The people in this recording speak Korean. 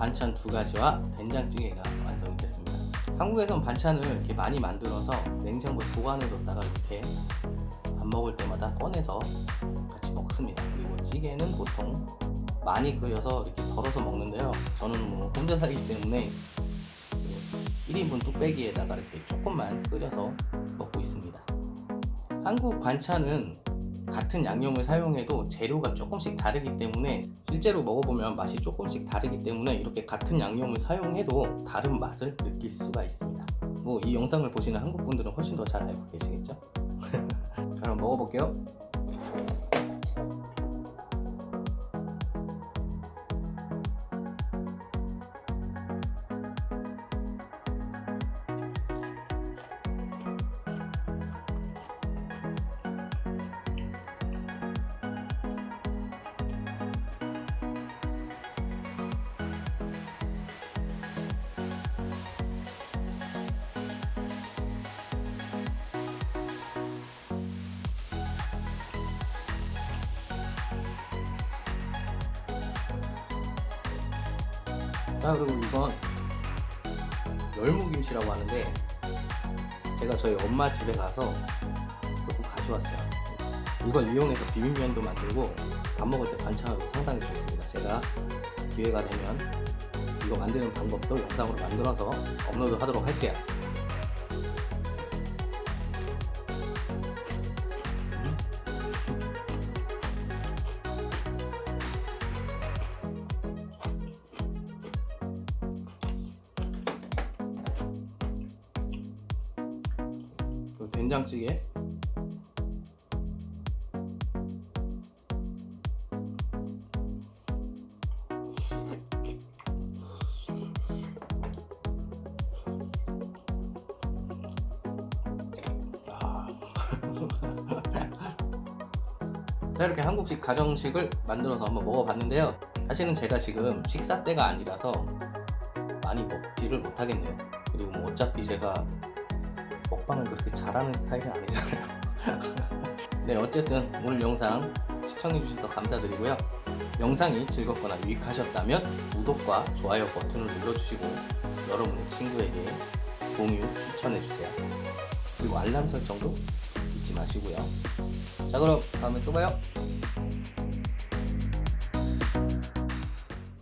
반찬 2가지와 된장찌개가 완성이 됐습니다. 한국에선 반찬을 이렇게 많이 만들어서 냉장고에 보관해뒀다가 이렇게 밥 먹을 때마다 꺼내서 같이 먹습니다. 그리고 찌개는 보통 많이 끓여서 이렇게 덜어서 먹는데요. 저는 뭐 혼자 살기 때문에 1인분 뚝배기에다가 이렇게 조금만 끓여서 먹고 있습니다. 한국 반찬은 같은 양념을 사용해도 재료가 조금씩 다르기 때문에 실제로 먹어보면 맛이 조금씩 다르기 때문에 이렇게 같은 양념을 사용해도 다른 맛을 느낄 수가 있습니다. 뭐 이 영상을 보시는 한국 분들은 훨씬 더 잘 알고 계시겠죠? 그럼 먹어볼게요. 자, 그리고 이건 열무김치라고 하는데 제가 저희 엄마 집에 가서 조금 가져왔어요. 이걸 이용해서 비빔면도 만들고 밥 먹을 때 반찬으로 상당히 좋습니다. 제가 기회가 되면 이거 만드는 방법도 영상으로 만들어서 업로드 하도록 할게요. 된장찌개, 자, 이렇게 한국식 가정식을 만들어서 한번 먹어봤는데요. 사실은 제가 지금 식사 때가 아니라서 많이 먹지를 못하겠네요. 그리고 뭐 어차피 제가 먹방을 그렇게 잘하는 스타일이 아니잖아요. 네, 어쨌든 오늘 영상 시청해주셔서 감사드리고요. 영상이 즐겁거나 유익하셨다면 구독과 좋아요 버튼을 눌러주시고 여러분의 친구에게 공유, 추천해주세요. 그리고 알람 설정도 잊지 마시고요. 자, 그럼 다음에 또 봐요.